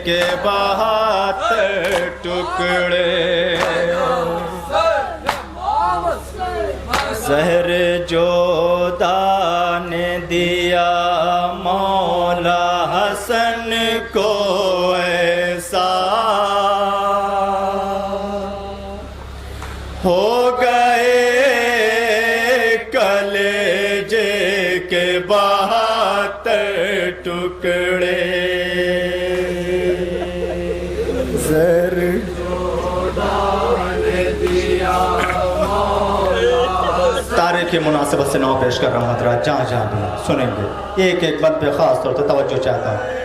کے 72 ٹکڑے زہر جو دانے دیا مولا حسن کو ایسا ہو گئے کلیجے کے 72 ٹکڑے زہر جو دانے دیا تاریخ کی مناسبت سے نو پیش کر رہا ہوں حضرات جہاں جہاں بھی سنیں گے ایک ایک بند پہ خاص طور سے توجہ چاہتا ہوں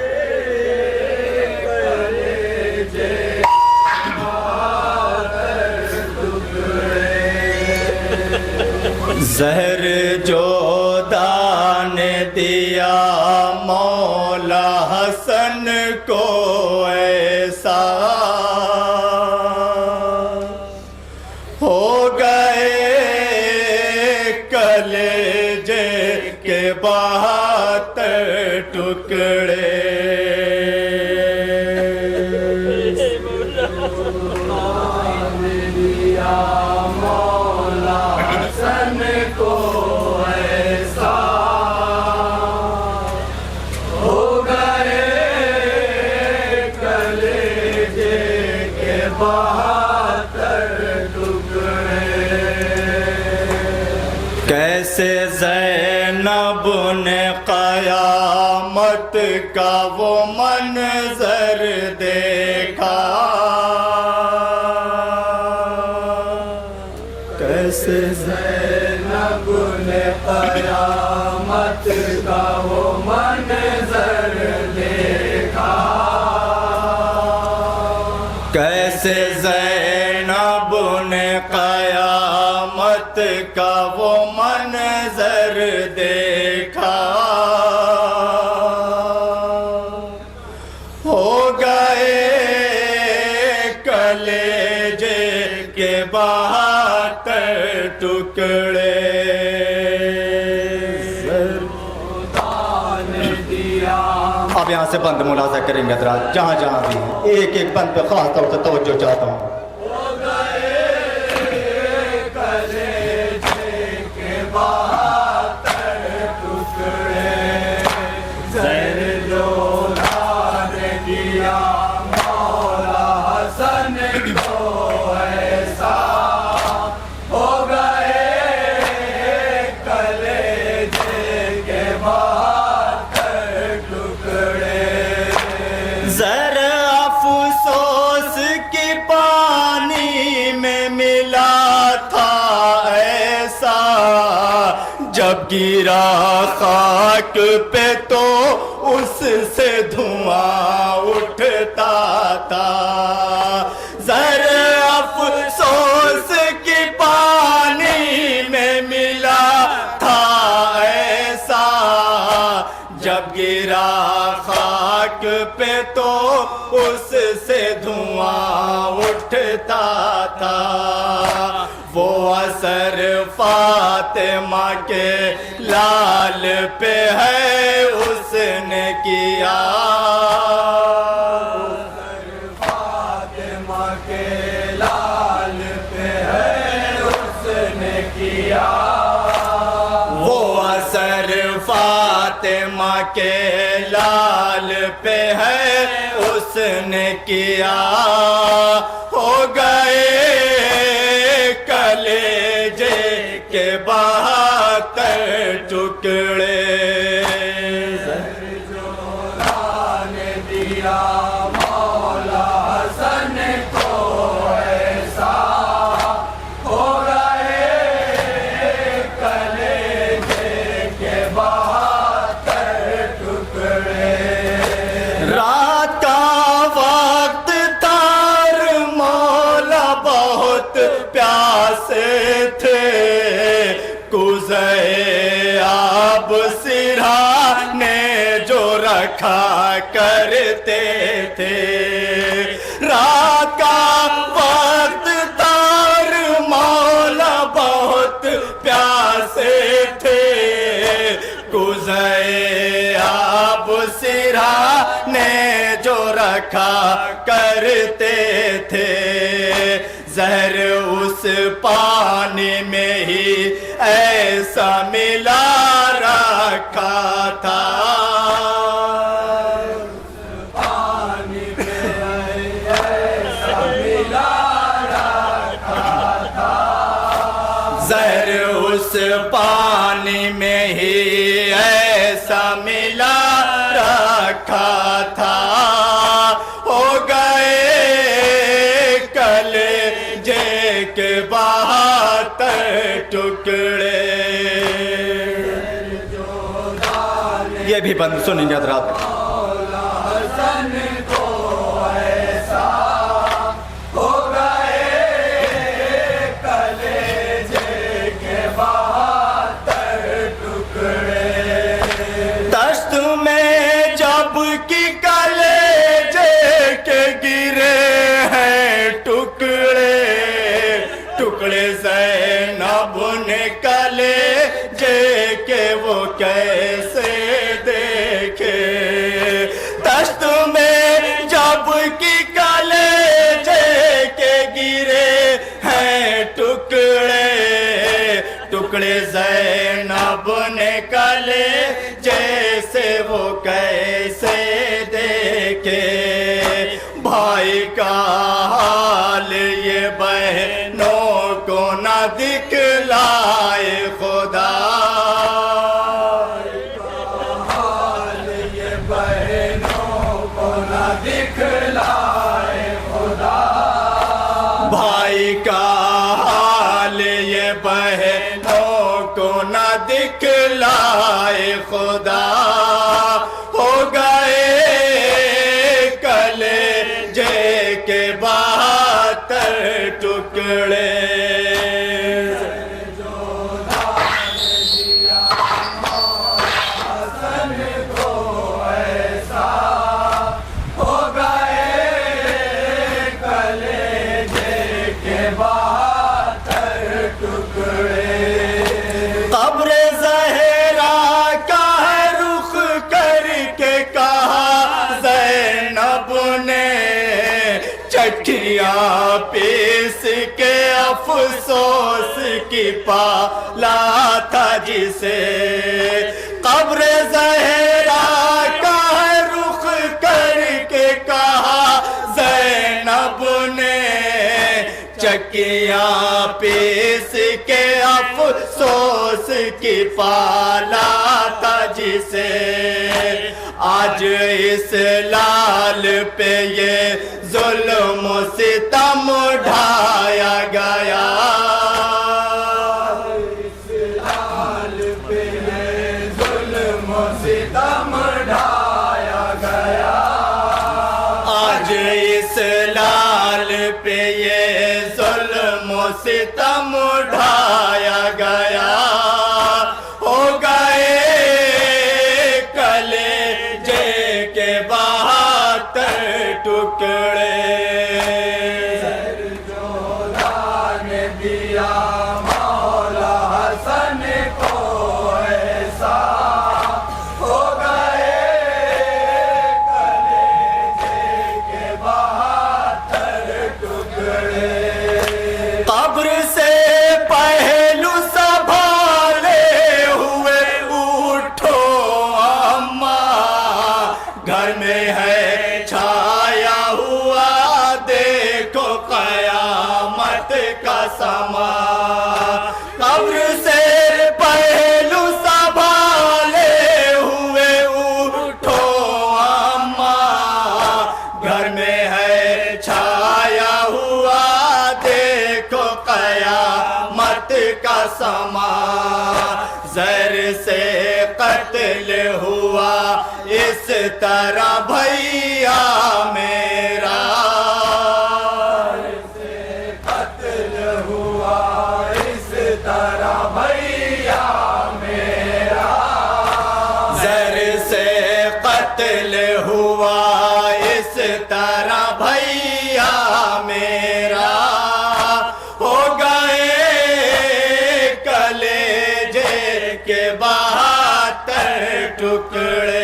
زہر جو دانے دیا مولا حسن کو ایسا ہو گئے کلیجے کے 72 ٹکڑے مولا حسن کو ایسا ہو گئے کلیجے کے 72 ٹکڑے کیسے زینب نے قیامت کا وہ منظر دیکھا کیسے زینب نے قیامت کا وہ منظر دیکھا کیسے زینب نے قیامت کا وہ منظر دیکھا ہو گئے کلیجے کے 72 ٹکڑے اب یہاں سے بند ملاحظہ کریں گے حضرات جہاں جہاں بھی ایک ایک بند پہ خاص طور سے توجہ چاہتا ہوں ذرا افسوس کی پانی میں ملا تھا ایسا جب گرا خاک پہ تو اس سے دھواں اٹھتا تھا ذرا افسوس کی پانی میں ملا تھا ایسا جب گرا خاک پہ تو اس سے دھواں اٹھتا تھا وہ اثر فاطمہ کے لال پہ ہے اس نے کیا فاطمہ کے لال پہ ہے اس نے کیا وہ اثر فاطمہ کے لال پہ ہے اس نے کیا ہو گئے کلیجے کے 72 ٹکڑے جو نے دیا مولا حسن کو ایسا ہو گئے کلیجے کے 72 ٹکڑے رات کا وقت تار مولا بہت پیاسے تھے کوزے آب سرہانے جو رکھا کرتے تھے رات کا وقت تار مولا بہت پیاسے تھے کوزے آب سرہانے جو رکھا رکھا کرتے تھے زہر اس پانی میں ہی ایسا ملا رکھا تھا پانی میں ایسا ملا رکھا تھا زہر اس پانی میں ہی ایسا ملا رکھا تھا ہو گئے کلیجے کے 72 ٹکڑے یہ بھی بند سنیں گے حضرات زینب نے کلیجے کے وہ کیسے دیکھے دشت میں جب کی کلیجے کے گرے ہیں ٹکڑے ٹکڑے زینب نے کلیجے سے وہ کیسے دیکھے بھائی کا حال یہ بہنوں کو نہ دکھلائے خدا حال یہ بہنوں کو نہ دکھلائے خدا بھائی کا حال یہ بہنوں کو نہ دکھلائے خدا ہو گئے کلیجے کے 72 ٹکڑے قبر زہرا کا رخ کر کے کہا زینب نے چٹیاں پیس کے افسوس کی پالا تھا جسے قبر زہرا کا رخ کر کے کہا زینب نے چکیاں پیس کے افسوس کی پالا تھا جسے آج اس لال پہ یہ ظلم و ستم ڈھایا گیا اس لال پہ یہ ظلم و ستم ڈھایا گیا آج اس لال پہ یہ ظلم و ستم ڈھایا گیا ہو گئے کلیجے کے 72 ٹکڑے سرجودا نے دیا مولا حسن کو ایسا ہو گئے کلیجے کے 72 ٹکڑے قبر سے پہلو سنبھالے ہوئے اٹھو اماں گھر میں ہے چھایا ہوا دیکھو قیامت کا سما قبر سے پہلو سنبھالے ہوئے اٹھو اماں گھر میں ہے چھایا ہوا دیکھو قیامت کا سما زہر سے قتل ہوا اس طرح بھیا میرا قتل ہوا اس طرح بھیا میرا زہر سے قتل ہوا اس طرح بھیا میرا ہو گئے کلیجے کے 72 ٹکڑے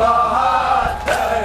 72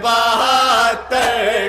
72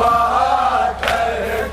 72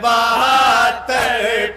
72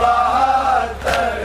72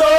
2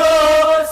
2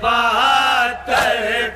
72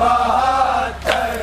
72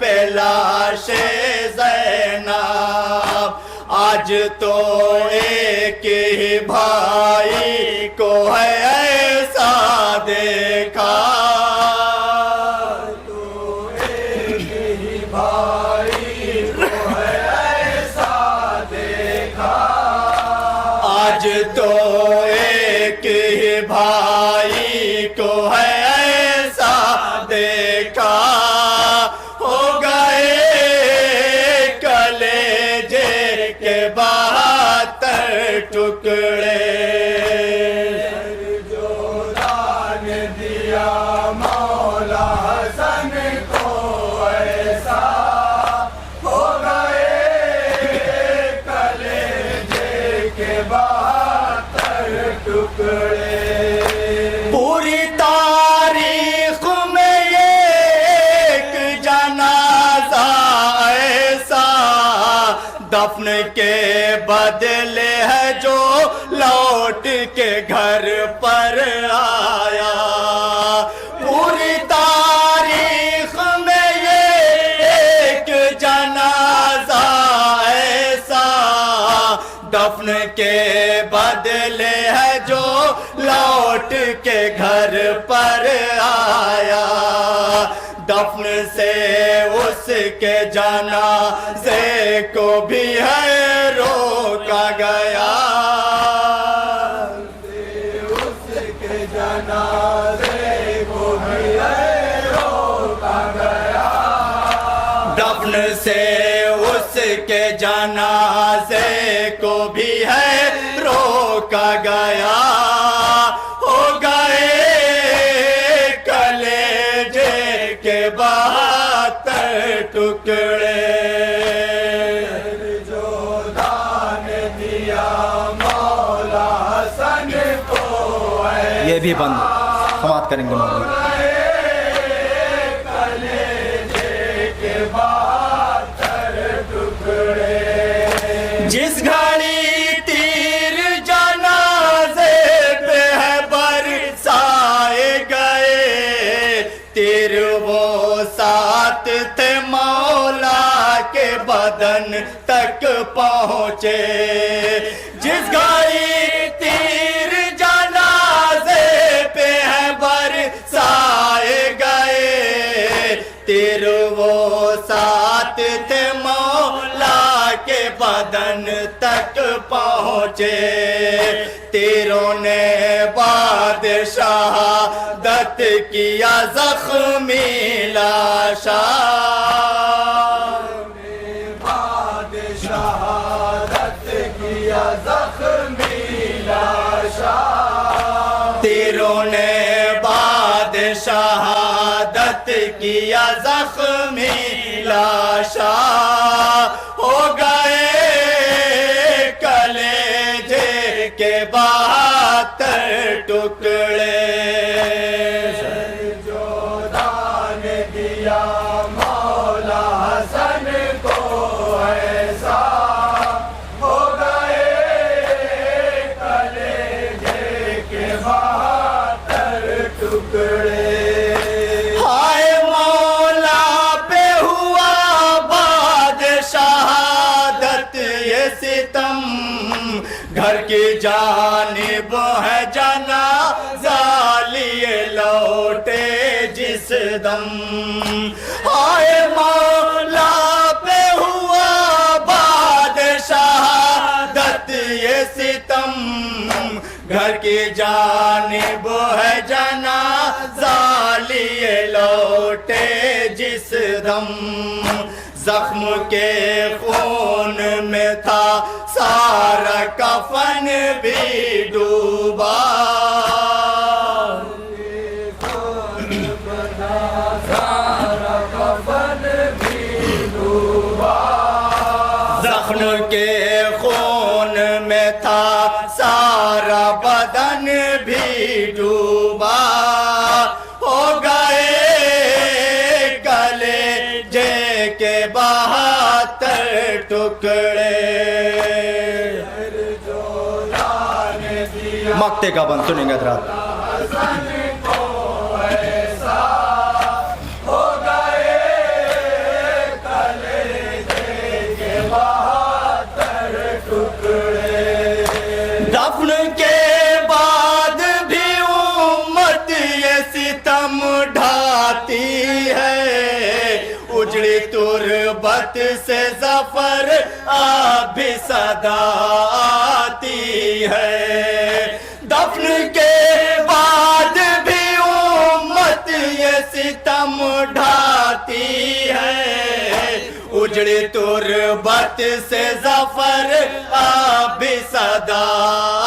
پہ لاش زینب آج تو ایک ہی بھائی کو ہے ایسا دیکھا آج تو ایک ہی بھائی کو ہے ایسا دیکھا ہو گئے کلیجے کے 72 ٹکڑے جو دان دیا مولا حسن کو ایسا ہو گئے کلیجے کے 72 ٹکڑے پوری تاریخ میں ایک جنازہ ایسا دفن کے بدلے ہے جو لوٹ کے گھر پر آیا پوری تاریخ میں ایک جنازہ ایسا دفن کے بدلے ہے جو لوٹ کے گھر پر آیا دفن سے اس کے جنازے کو بھی ہے روکا گیا اس کے جنازے کو بھی ہے روکا گیا دفن سے اس کے جنازے کو بھی ہے روکا گیا ہو گئے کلیجے کے 72 ٹکڑے جو دان دیا مولا حسن کو یہ بھی بند سماعت کریں گے مولوی جس گھڑی تیر جنازے پہ ہے برسائے گئے تیر وہ ساتھ تھے مولا کے بدن تک پہنچے جس گھڑی تیر جنازے پہ ہے برسائے گئے تیر وہ ساتھ تھے مولا کے بدن تک پہنچے تیروں نے بادشاہدت کیا زخمی لاشا بادشاہدت کیا زخمی لاشا تیروں نے بادشاہدت کیا زخمی لاشا ہو گئے کلیجے کے 72 ٹکڑے جو دان دیا مولا حسن کو ایسا ہو گئے کلیجے کے 72 ٹکڑے ہائے مولا پہ ہوا بادشاہدت یہ ستم گھر کی جانب ہے جنازہ لیے لوٹے جس دم ہائے مولا پہ ہوا بادشاہدت یہ ستم گھر کی جانب ہے جنازہ لیے لوٹے جس دم زخم کے خون میں تھا سارا کفن بھی ڈوبا سارا کفن بھی ڈوبا زخم کے خون میں تھا سارا بدن بھی ڈوبا ہو گئے کلیجے کے 72 ٹکڑے مقتے کا بند سنیں گے حضرات اجڑی تربت سے ظفر اب بھی صدا آتی ہے، دفن کے بعد بھی امت یہ ستم ڈھاتی ہے، اجڑی تربت سے ظفر اب بھی صدا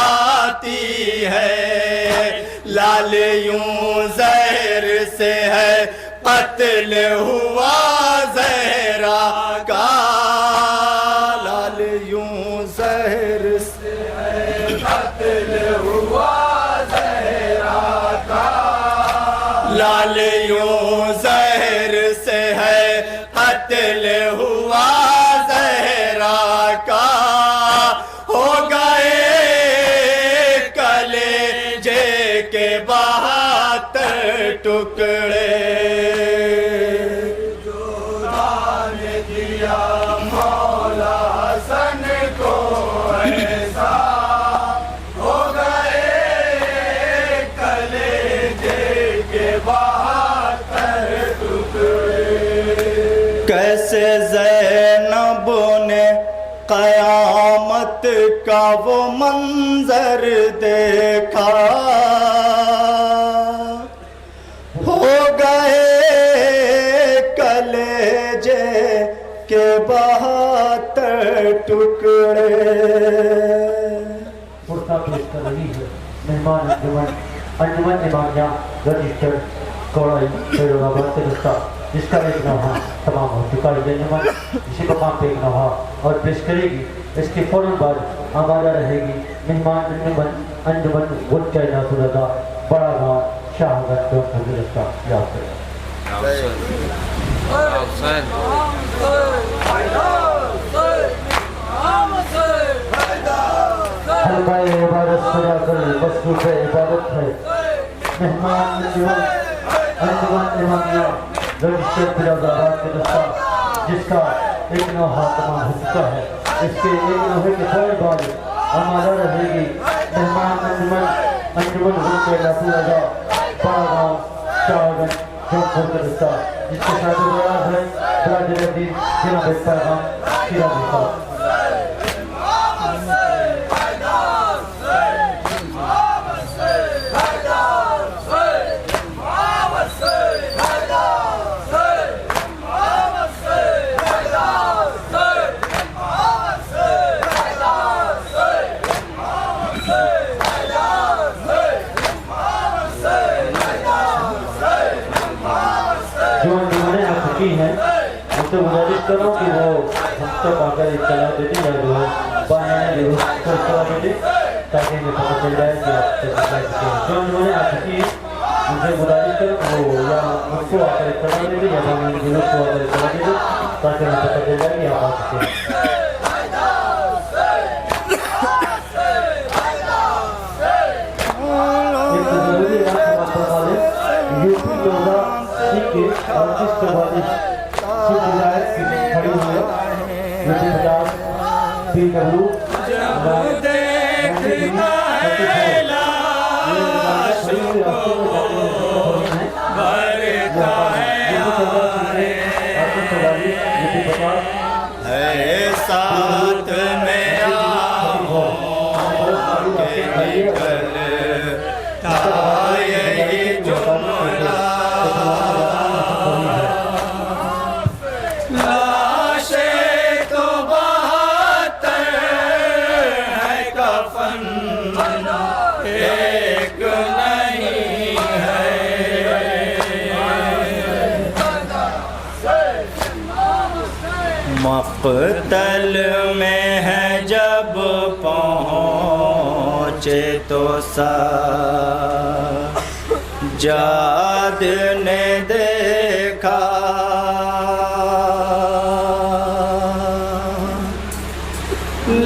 آتی ہے، لال یوں زہر سے ہے قتل ہوا زہرا کا، لال یوں زہر سے ہے قتل ہوا زہرا کا، لال یوں زہر سے ہے قتل ہوا زہرا کا، ہو گئے کلیجے کے 72 ٹکڑے، کیسے زینب نے قیامت کا وہ منظر دیکھا، ہو گئے کلیجے کے 72 ٹکڑے۔ پرسہ پیش کر رہی ہے مہمان انجمن امامیہ رجسٹرڈ کوڑائی فیروز آباد سے رستہ، جس کا ایک نوحہ تمام ہو چکا ہے۔ انجمن اسی مقام پہ ایک نوحہ اور پیش کرے گی، اس کے فوراً بعد آمادہ رہے گی مہمان انجمن گنچہ ناصر رضا بڑا گاؤں شاہ گنج چوک رستہ۔ یاد کریں حلقہ عبادت سجا کر مصروف عبادت ہے، مہمان انجمن امامیہ رجسٹرڈ فیروز آباد کے رستہ، جس کا ایک نوحہ تمام ہو چکا ہے۔ اس کے ایک نوحے کے فوراً بعد آمادہ رہے گی مہمان انجمن گنچہ ناصر رضا بڑا گاؤں شاہ گنج چوک کا رستہ، جس کے ساتھ براد ہے برادر الدین جناب پیغام شیرازی صاحب۔ ہم سے گزارش کروں کہ وہ ہم تک آ کر اطلاع دیتے یا جو ہے بائیں جو ہے اطلاع دیتے تاکہ ہمیں پتہ چل جائے کہ آپ سے اطلاع سکتے ہیں۔ جو انہوں نے آ چکی ہے ہم سے گزارش کروں کہ وہ یا ہم کو آ کر اطلاع دیتے یا بائیں جو کو آ کر اطلاع دیتے تاکہ ہمیں پتہ چل جائے کہ آپ آ سکتے ہیں۔ ایک ضروری بات ہمارے پاس ہے، یوپی یوگا سیکھ کے اور جس کے بعد کھڑی ہوئی ہے یوپی 50 پی ڈبلو دیکھنا ہے لاش کو بھرتا ہے ساتھ میں آہوں کے نکلتا یہی جملہ مقتل میں ہے جب پہنچے تو سجاد نے دیکھا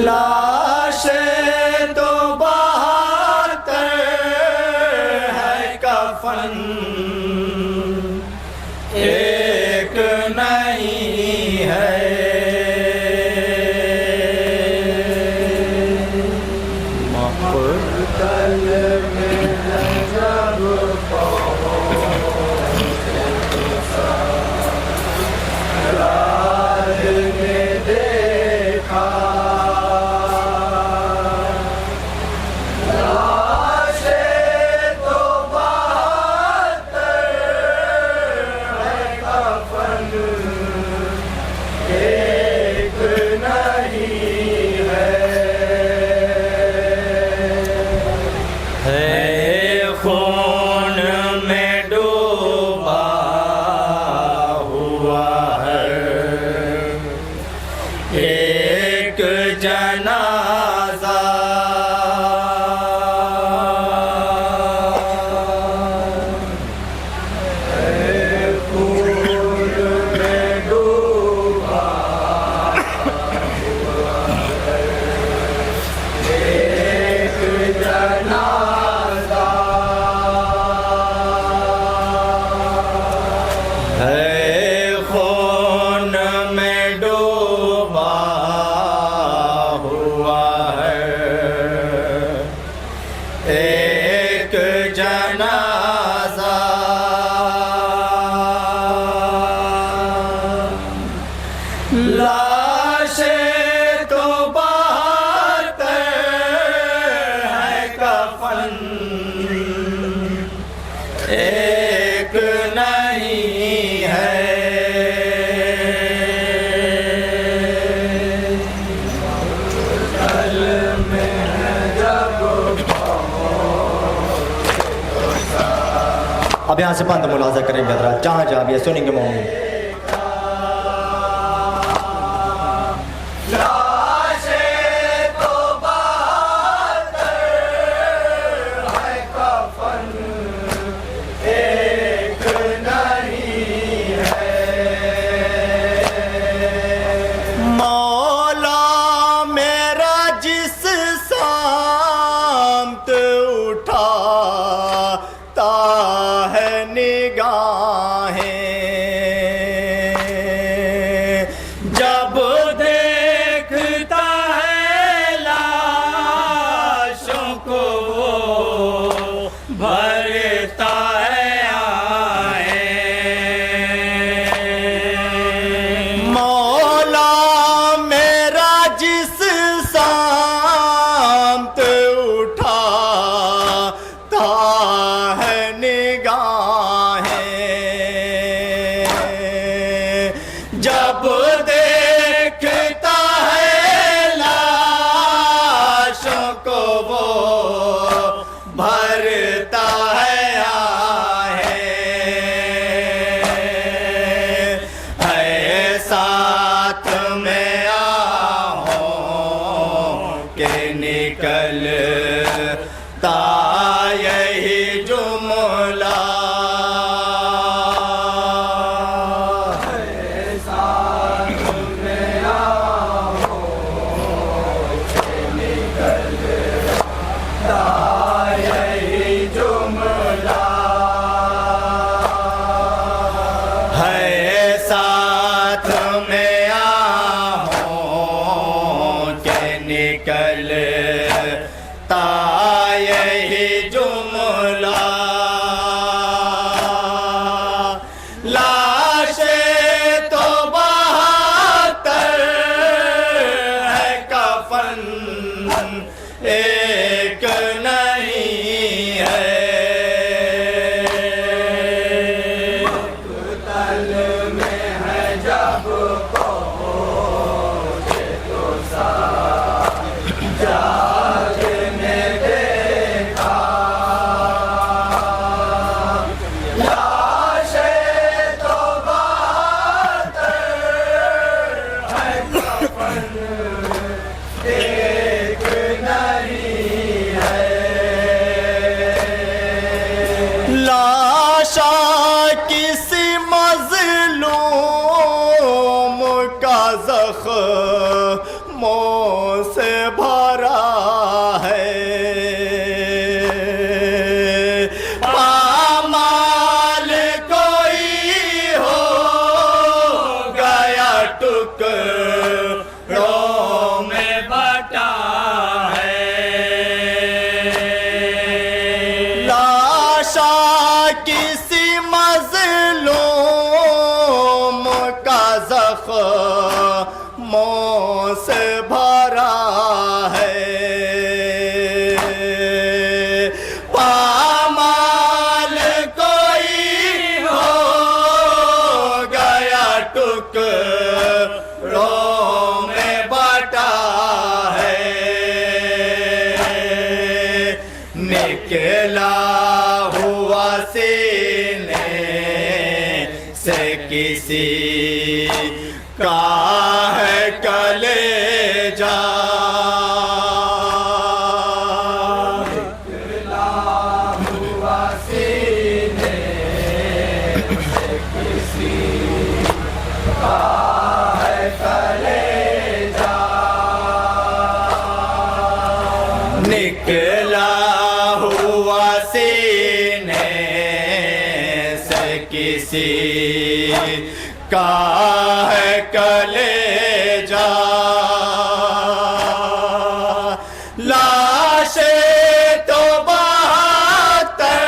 لاشیں تو 72 ہے کفن ایک نہیں ہے لاشیں تو بہتر ہے کفن ایک نہیں ہے اب یہاں سے بند ملاحظہ کریں گے حضرات جہاں جہاں بھی ہے سنیں گے مومن جب دیکھتا ہے لاشوں کو وہ بھرتا ہے آہیں مولا میرا جس سمت اٹھاتا ہے نگاہیں جب دیکھتا ہے لاشوں کو وہ بھرتا ہے آہیں ساتھ میں آہوں کہ نکلتا یہی جملہ نکلتا یہی جملہ لاشیں تو بہتر ہے کفن ایک نہیں ہے مقتل میں ہے جب پہنچے تو جاگنے دیکھا لاشیں تو بہتر ہے کفن ایک نہیں ہے لاشا کسی مظلوم کا زخموں سے بھرا ہے پامال کوئی ہو گیا ٹکڑوں میں بٹا ہے لاشا کسی مظلوم کا زخموں سے بھرا ہے پامال کوئی ہو گیا ٹکڑوں میں بٹا ہے نکلا ہوا سینے سے کسی کا ہے کلیجہ نکلا ہوا سینے سے کسی کا ہے کلیجہ نکلا ہوا سینے سے کسی کا ہے کلیجہ لاشیں تو بہتر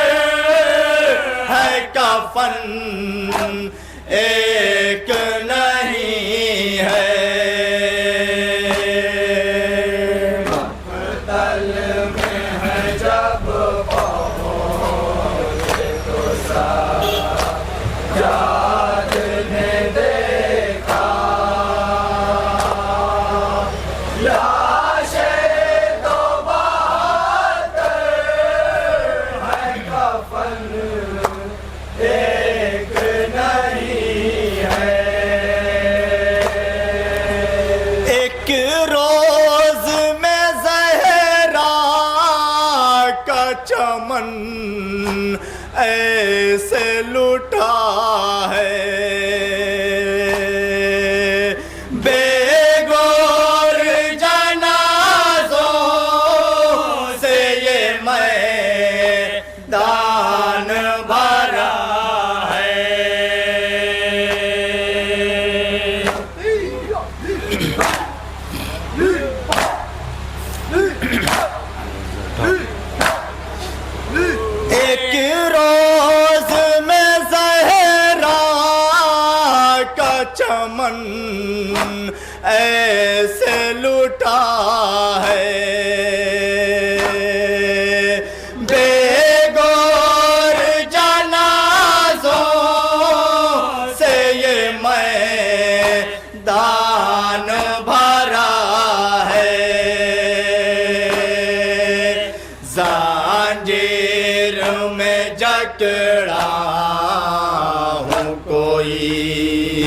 ہے کفن ایک نہیں ہے چمن ایسے لٹا ہے بے گور جنازوں سے یہ میدان بھرا ہے ایک روز میں زہرا کا چمن ایسے لٹا ہے بے گور جنازوں سے یہ میدان بھرا ہے زنجیر میں جکڑا ہوں کوئی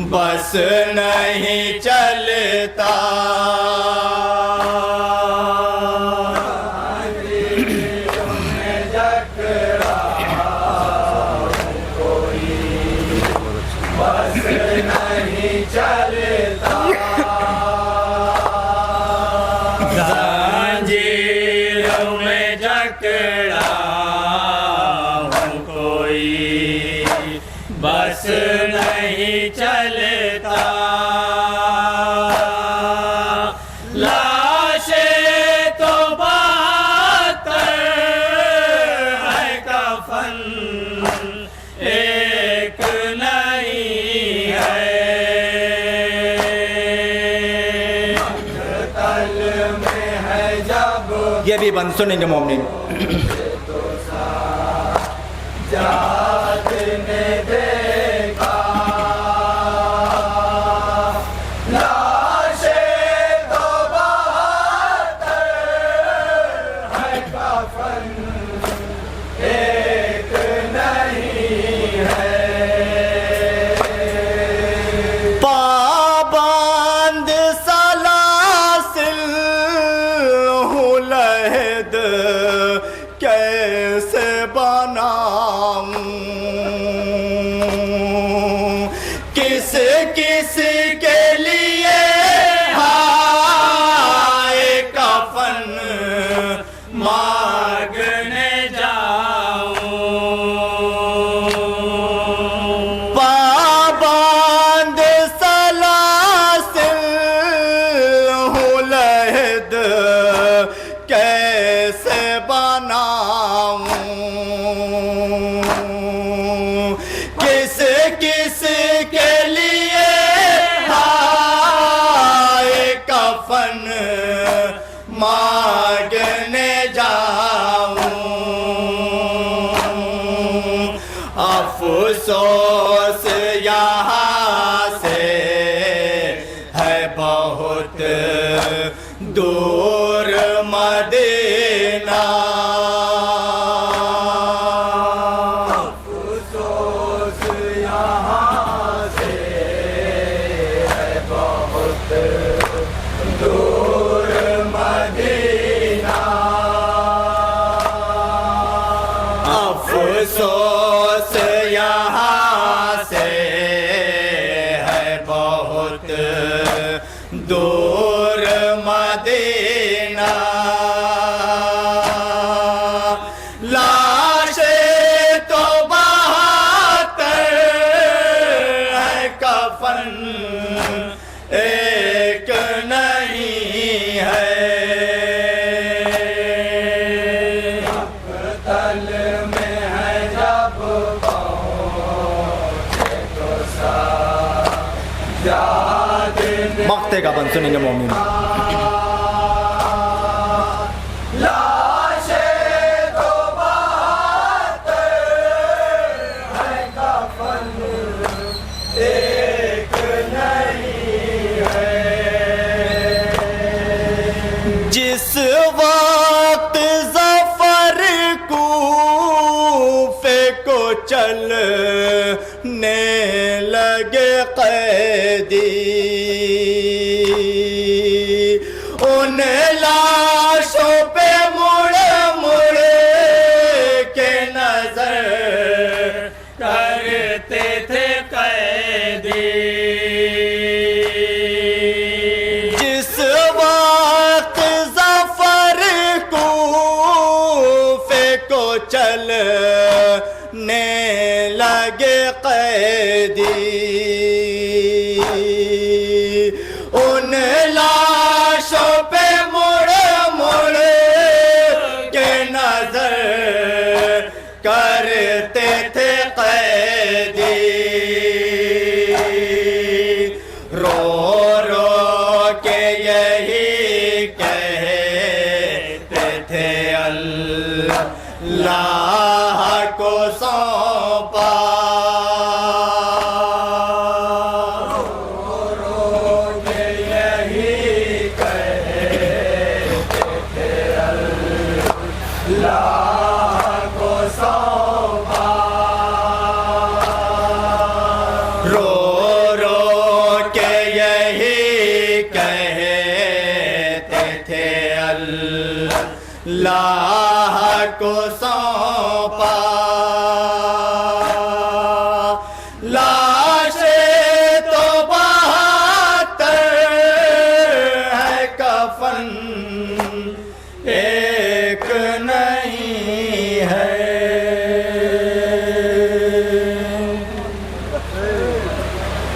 بس نہیں چلتا زنجیر میں جکڑا ہوں کوئی بس نہیں چلتا زنجیر میں جکڑا ہوں کوئی بس نہیں چلتا لاشیں تو بہتر ہے کفن ایک نہیں ہے تل میں ہے جب یہ بھی بند سنیں گے مومنین جات نے دیکھا لاشیں تو بہتر ہے کفن ایک نہیں ہے پابند سلاسل ہوں لحد کیسے بناؤں کس کس کے لیے ہائے کفن مانگنے جاؤں پابند سلاسل ہوں لحد کیسے بناؤں کس کس کے لیے ہائے کفن مانگنے جاؤں افسوس یہاں سے ہے بہت دور مدینہ افسوس یہاں سے ہے بہت دور مدینہ افسوس یہاں سے ہے بہت دور مدینہ لاشیں تو بہتر ہے کفن ایک نہیں ہے تل میں ہے جب پہنچے تو سجاد مقتے کا بند سنیں گے مومن لاشیں تو بہتر ہے کفن ایک نہیں ہے جس وقت ظفر کوفے کو چلنے لگے قیدی ان لاشوں پہ مڑ مڑ رو رو کے یہی کہتے تھے اللہ کو سونپا اللہ کو سونپا لاشیں تو بہتر ہے کفن